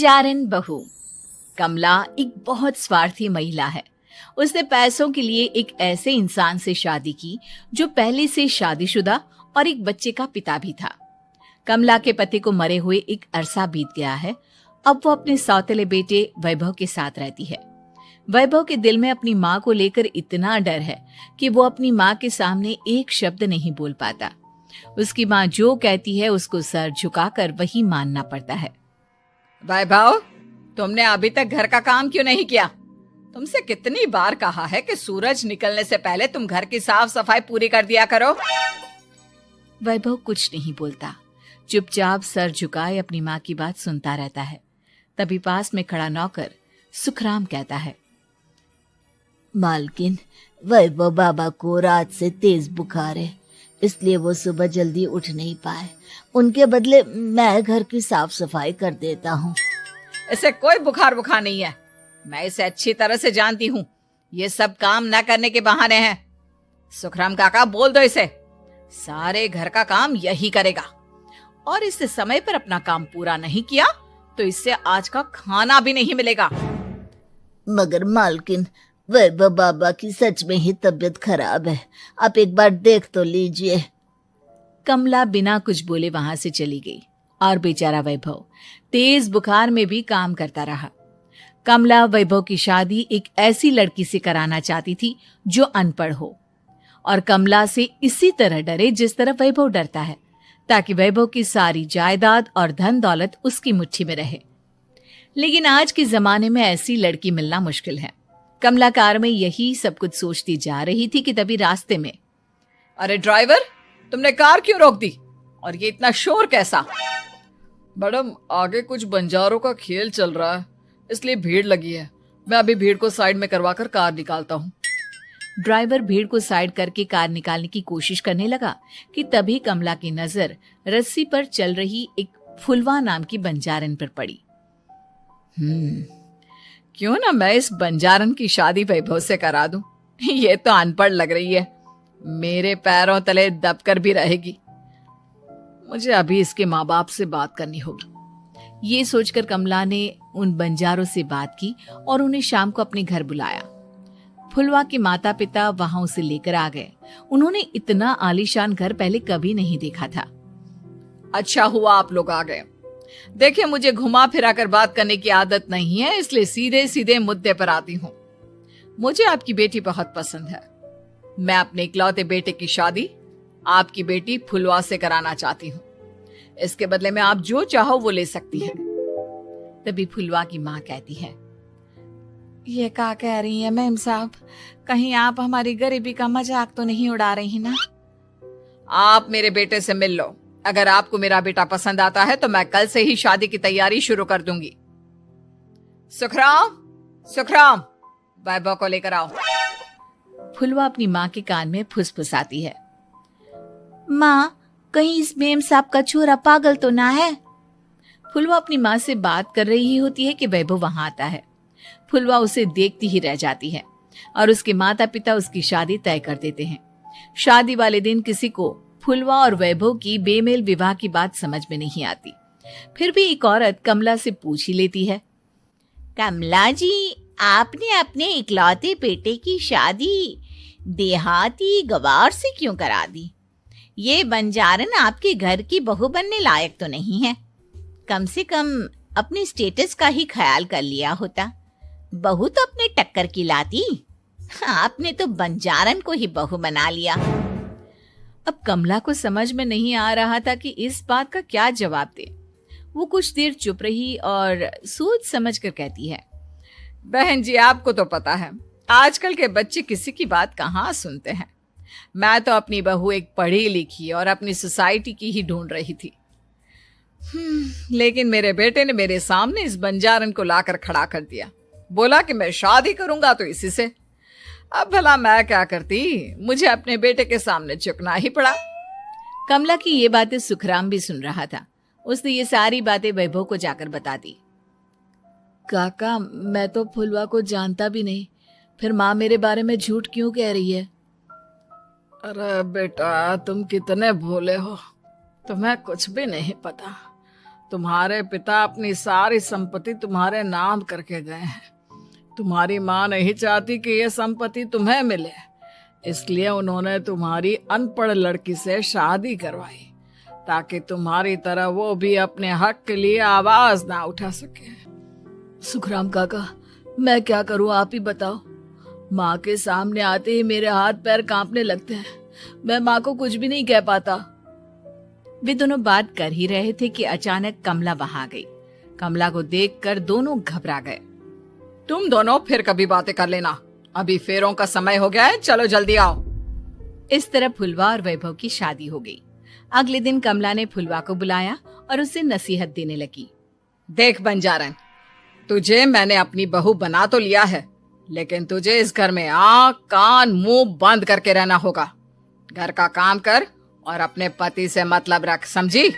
जारन बहू। कमला एक बहुत स्वार्थी महिला है। उसने पैसों के लिए एक ऐसे इंसान से शादी की जो पहले से शादीशुदा और एक बच्चे का पिता भी था। कमला के पति को मरे हुए एक अरसा बीत गया है। अब वो अपने सौतेले बेटे वैभव के साथ रहती है। वैभव के दिल में अपनी माँ को लेकर इतना डर है कि वो अपनी माँ के सामने एक शब्द नहीं बोल पाता। उसकी माँ जो कहती है उसको सर झुकाकर वही मानना पड़ता है। वैभव, तुमने अभी तक घर का काम क्यों नहीं किया? तुमसे कितनी बार कहा है कि सूरज निकलने से पहले तुम घर की साफ सफाई पूरी कर दिया करो। वैभव कुछ नहीं बोलता, चुपचाप सर झुकाए अपनी माँ की बात सुनता रहता है। तभी पास में खड़ा नौकर सुखराम कहता है, मालकिन, वैभव बाबा को रात से तेज बुखार है, इसलिए वो सुबह जल्दी उठ नहीं पाए। उनके बदले मैं घर की साफ सफाई कर देता हूँ। इसे कोई बुखार नहीं है। मैं इसे अच्छी तरह से जानती हूँ। ये सब काम न करने के बहाने हैं। सुखराम काका, बोल दो इसे, सारे घर का काम यही करेगा। और इससे समय पर अपना काम पूरा नहीं किया तो इससे आज का खाना भी नहीं मिलेगा। मगर मालकिन, वैभव बाबा की सच में ही तबीयत खराब है, आप एक बार देख तो लीजिए। कमला बिना कुछ बोले वहां से चली गई और बेचारा वैभव तेज बुखार में भी काम करता रहा। कमला वैभव की शादी एक ऐसी लड़की से कराना चाहती थी जो अनपढ़ हो और कमला से इसी तरह डरे जिस तरह वैभव डरता है, ताकि वैभव की सारी जायदाद और धन दौलत उसकी मुट्ठी में रहे। लेकिन आज के जमाने में ऐसी लड़की मिलना मुश्किल है। कमला कार में यही सब कुछ सोचती जा रही थी कि तभी रास्ते में, अरे ड्राइवर, तुमने कार क्यों रोक दी? और ये इतना शोर कैसा? मैडम, आगे कुछ बंजारों का खेल चल रहा है, इसलिए भीड़ लगी है। मैं अभी भीड़ को साइड में करवाकर कार निकालता हूँ। ड्राइवर भीड़ को साइड करके कार निकालने की कोशिश करने लगा कि तभी कमला की नजर रस्सी पर चल रही एक फुलवा नाम की बंजारन पर पड़ी। क्यों ना मैं इस बंजारन की शादी वैभव से करा दूं? ये तो अनपढ़ लग रही है, मेरे पैरों तले दबकर भी रहेगी। मुझे अभी इसके माँ बाप से बात करनी होगी। ये सोचकर कमला ने उन बंजारों से बात की और उन्हें शाम को अपने घर बुलाया। फुलवा के माता पिता वहां उसे लेकर आ गए। उन्होंने इतना आलीशान घर पहले कभी नहीं देखा था। अच्छा हुआ आप लोग आ गए। देखिए, मुझे घुमा फिरा कर बात करने की आदत नहीं है, इसलिए सीधे सीधे मुद्दे पर आती हूँ। मुझे आपकी बेटी बहुत पसंद है। मैं अपने इकलौते बेटे की शादी आपकी बेटी फुलवा से कराना चाहती हूँ। इसके बदले में आप जो चाहो वो ले सकती हैं। तभी फुलवा की माँ कहती है, ये क्या कह रही है मैम साहब? कहीं आप हमारी गरीबी का मजाक तो नहीं उड़ा रही ना? आप मेरे बेटे से मिल लो। अगर आपको मेरा बेटा पसंद आता है तो मैं कल से ही शादी की तैयारी शुरू कर दूंगी। सुखराम, वैभव को लेकर आओ। फुलवा अपनी माँ के कान में फुसफुसाती है, माँ, कहीं इस मेम साहब का छोरा पागल तो ना है? फुलवा अपनी माँ से बात कर रही होती है कि वैभव वहां आता है। फुलवा उसे देखती ही रह जाती है और उसके माता पिता उसकी शादी तय कर देते हैं। शादी वाले दिन किसी को फुलवा और वैभव की बेमेल विवाह की बात समझ में नहीं आती। फिर भी एक औरत कमला से पूछ ही लेती है, कमला जी, आपने अपने इकलौते बेटे की शादी देहाती गवार से क्यों करा दी? ये बंजारन आपके घर की बहू बनने लायक तो नहीं है। कम से कम अपने स्टेटस का ही ख्याल कर लिया होता। बहू तो अपने टक्कर की लाती, आपने तो बंजारन को ही बहू बना लिया। अब कमला को समझ में नहीं आ रहा था कि इस बात का क्या जवाब दे। वो कुछ देर चुप रही और सोच समझ कर कहती है, बहन जी, आपको तो पता है आजकल के बच्चे किसी की बात कहाँ सुनते हैं। मैं तो अपनी बहू एक पढ़ी लिखी और अपनी सोसाइटी की ही ढूंढ रही थी। लेकिन मेरे बेटे ने मेरे सामने इस बंजारन को लाकर खड़ा कर दिया। बोला कि मैं शादी करूंगा तो इसी से। अब भला मैं क्या करती, मुझे अपने बेटे के सामने झुकना ही पड़ा। कमला की ये बातें सुखराम भी सुन रहा था। उसने ये सारी बातें वैभव को जाकर बता दी। काका, मैं तो फुलवा को जानता भी नहीं, फिर माँ मेरे बारे में झूठ क्यों कह रही है? अरे बेटा, तुम कितने भोले हो, तुम्हें कुछ भी नहीं पता। तुम्हारे पिता अपनी सारी संपत्ति तुम्हारे नाम करके गए हैं। तुम्हारी माँ नहीं चाहती कि यह संपत्ति तुम्हें मिले, इसलिए उन्होंने तुम्हारी अनपढ़ लड़की से शादी करवाई ताकि तुम्हारी तरह वो भी अपने हक के लिए आवाज ना उठा सके। सुखराम काका, मैं क्या करूं, आप ही बताओ। माँ के सामने आते ही मेरे हाथ पैर कांपने लगते हैं। मैं माँ को कुछ भी नहीं कह पाता। वे दोनों बात कर ही रहे थे कि अचानक कमला वहां आ गई। कमला को देखकर दोनों घबरा गए। तुम दोनों फिर कभी बातें कर लेना, अभी फेरों का समय हो गया है, चलो जल्दी आओ। इस तरह फुलवा और वैभव की शादी हो गई। अगले दिन कमला ने फुलवा को बुलाया और उसे नसीहत देने लगी। देख बंजारन, तुझे मैंने अपनी बहू बना तो लिया है, लेकिन तुझे इस घर में आंख कान मुंह बंद करके रहना होगा। घर का काम कर और अपने पति से मतलब रख, समझी?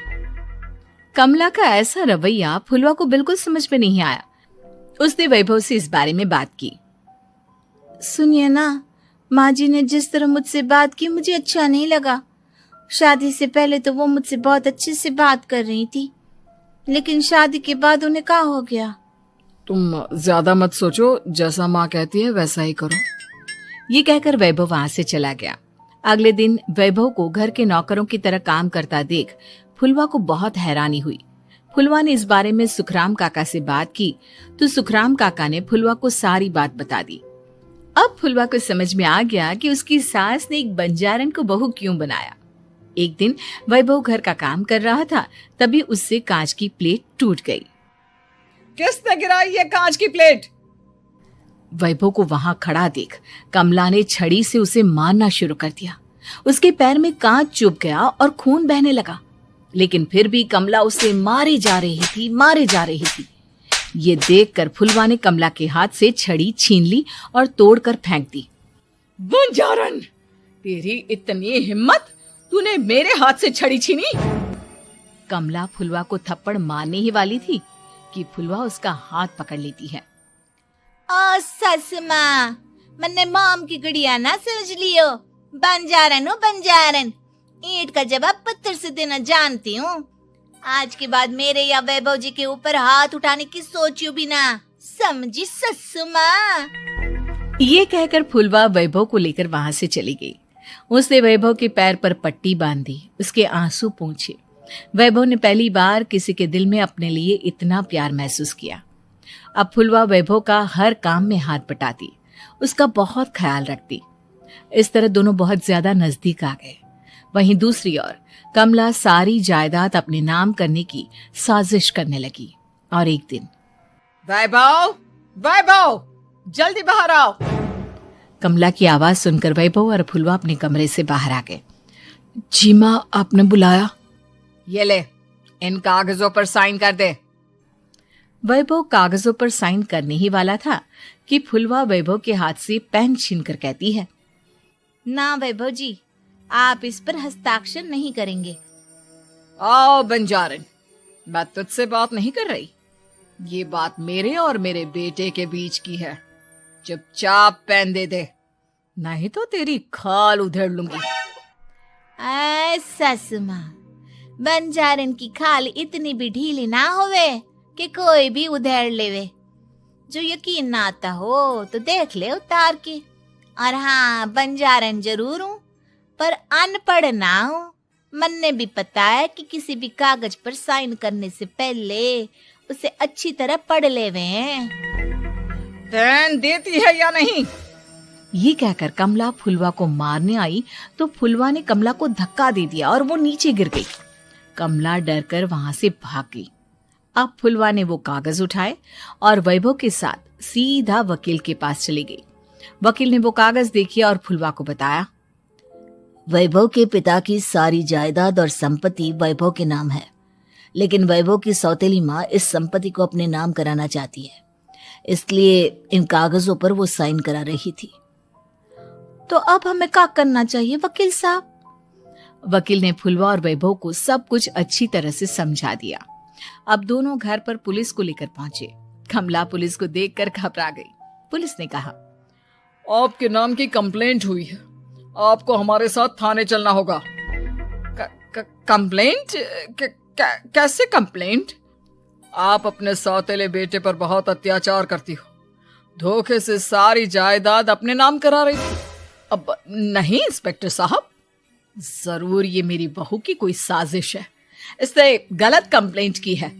कमला का ऐसा रवैया फुलवा को बिल्कुल समझ में नहीं आया। उसने वैभव से इस बारे में बात की। सुनिए ना, माँ जी ने जिस तरह मुझसे बात की मुझे अच्छा नहीं लगा। शादी से पहले तो वो मुझसे बहुत अच्छे से बात कर रही थी, लेकिन शादी के बाद उन्हें क्या हो गया? तुम ज्यादा मत सोचो, जैसा माँ कहती है वैसा ही करो। ये कहकर वैभव वहां से चला गया। अगले दिन वैभव को घर के नौकरों की तरह काम करता देख फुलवा को बहुत हैरानी हुई। फुलवा ने इस बारे में सुखराम काका से बात की तो सुखराम काका ने फुलवा को सारी बात बता दी। अब फुलवा को समझ में आ गया कि उसकी सास ने एक बंजारन को बहू क्यों बनाया। एक दिन वैभव घर का काम कर रहा था, तभी उससे कांच की प्लेट टूट गई। किसने गिराई ये कांच की प्लेट? वैभव को वहां खड़ा देख कमला ने छड़ी से उसे मारना शुरू कर दिया। उसके पैर में कांच चुभ गया और खून बहने लगा, लेकिन फिर भी कमला उसे मारे जा रही थी। ये देखकर फुलवा ने कमला के हाथ से छड़ी छीन ली और तोड़कर फेंक दी। बंजारन, तेरी इतनी हिम्मत, तूने मेरे हाथ से छड़ी छीनी? कमला फुलवा को थप्पड़ मारने ही वाली थी कि फुलवा उसका हाथ पकड़ लेती है। ओ सस माँ, मैंने मॉम की गुड़िया ना समझ लियो। बंजारन हो बंजारन, ईंट का जवाब पत्थर से देना जानती हूँ। आज के बाद मेरे या वैभव जी के ऊपर हाथ उठाने की सोचियो भी ना, समझी ससु माँ? ये कहकर फुलवा वैभव को लेकर वहां से चली गई। उसने वैभव के पैर पर पट्टी बांधी, उसके आंसू पोंछे। वैभव ने पहली बार किसी के दिल में अपने लिए इतना प्यार महसूस किया। अब फुलवा वैभव का हर काम में हाथ बटाती, उसका बहुत ख्याल रखती। इस तरह दोनों बहुत ज्यादा नजदीक आ गए। वहीं दूसरी ओर कमला सारी जायदाद अपने नाम करने की साजिश करने लगी। और एक दिन, वैभव, वैभव, जल्दी बाहर आओ। कमला की आवाज सुनकर वैभव और फुलवा अपने कमरे से बाहर आ गए। जी माँ, आपने बुलाया? ये ले, इन कागजों पर साइन कर दे। वैभव कागजों पर साइन करने ही वाला था कि फुलवा वैभव के हाथ से पेन छीनकर कहती है, ना वैभव जी, आप इस पर हस्ताक्षर नहीं करेंगे। आओ बंजारन, मैं तुझसे बात नहीं कर रही। ये बात मेरे और मेरे बेटे के बीच की है। चुपचाप पेन दे दे, नहीं तो तेरी खाल उधेड़ लूंगी। ससु माँ, बंजारन की खाल इतनी भी ढीली ना होवे कि कोई भी उधेड़ लेवे। जो यकीन ना आता हो तो देख ले उतार के। और हाँ, बंजारन जरूर हूँ पर अनपढ़ ना हूँ। मन भी पता है कि किसी भी कागज पर साइन करने से पहले उसे अच्छी तरह पढ़ लेवे हैं। पेन देती है या नहीं? ये कहकर कमला फुलवा को मारने आई तो फुलवा ने कमला को धक्का दे दिया और वो नीचे गिर गई। कमला डरकर वहां से भाग गई। अब फुलवा ने वो कागज उठाए और वैभव के साथ सीधा वकील के पास चली गई। वकील ने वो कागज देखी और फुलवा को बताया, वैभव के पिता की सारी जायदाद और संपत्ति वैभव के नाम है, लेकिन वैभव की सौतेली माँ इस संपत्ति को अपने नाम कराना चाहती है, इसलिए इन कागजों पर वो साइन करा रही थी। तो अब हमें क्या करना चाहिए वकील साहब? वकील ने फुलवा और वैभव को सब कुछ अच्छी तरह से समझा दिया। अब दोनों घर पर पुलिस को लेकर पहुंचे। कमला पुलिस को देखकर घबरा गई। पुलिस ने कहा, आपके नाम की कंप्लेंट हुई है, आपको हमारे साथ थाने चलना होगा। कंप्लेंट? कैसे कंप्लेंट? आप अपने सौतेले बेटे पर बहुत अत्याचार करती हो, धोखे से सारी जायदाद अपने नाम करा रही थी। अब नहीं इंस्पेक्टर साहब, जरूर ये मेरी बहू की कोई साजिश है, इसने गलत कंप्लेंट की है।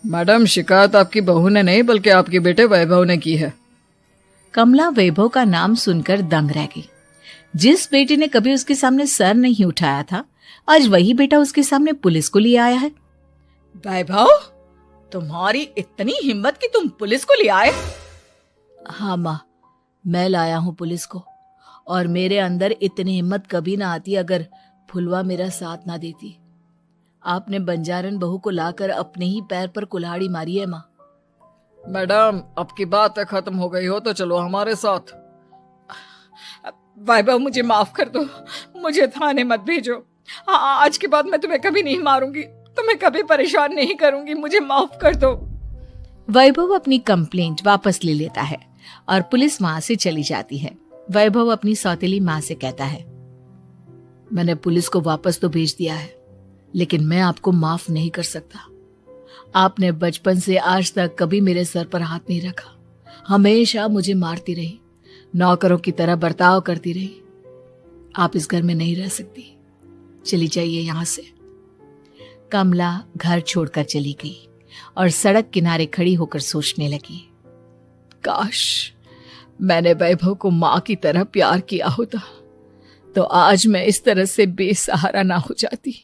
मैडम, शिकायत आपकी बहू ने नहीं बल्कि आपके बेटे वैभव ने की है। कमला वैभव का नाम सुनकर दंग रह गई। जिस बेटे ने कभी उसके सामने सर नहीं उठाया था, आज वही बेटा उसके सामने पुलिस को लिए आया है। वैभव, तुम्हारी इतनी हिम्मत कि तुम पुलिस को ले आए? हाँ माँ, मैं लाया हूँ पुलिस को, और मेरे अंदर इतनी हिम्मत कभी ना आती अगर फुलवा मेरा साथ ना देती। आपने बंजारन बहू को लाकर अपने ही पैर पर कुल्हाड़ी मारी है माँ। मैडम, अब की बात खत्म हो गई हो तो चलो हमारे साथ। वैभव, मुझे माफ कर दो, मुझे थाने मत भेजो। आज के बाद मैं तुम्हें कभी नहीं मारूंगी, तुम्हें कभी परेशान नहीं करूंगी, मुझे माफ कर दो। वैभव अपनी कंप्लेंट वापस ले लेता है और पुलिस वहां से चली जाती है। वैभव अपनी सौतेली माँ से कहता है, मैंने पुलिस को वापस तो भेज दिया है, लेकिन मैं आपको माफ नहीं कर सकता। आपने बचपन से आज तक कभी मेरे सर पर हाथ नहीं रखा, हमेशा मुझे मारती रही, नौकरों की तरह बर्ताव करती रही। आप इस घर में नहीं रह सकती, चली जाइए यहां से। कमला घर छोड़कर चली गई और सड़क किनारे खड़ी होकर सोचने लगी, काश मैंने वैभव को माँ की तरह प्यार किया होता तो आज मैं इस तरह से बेसहारा ना हो जाती।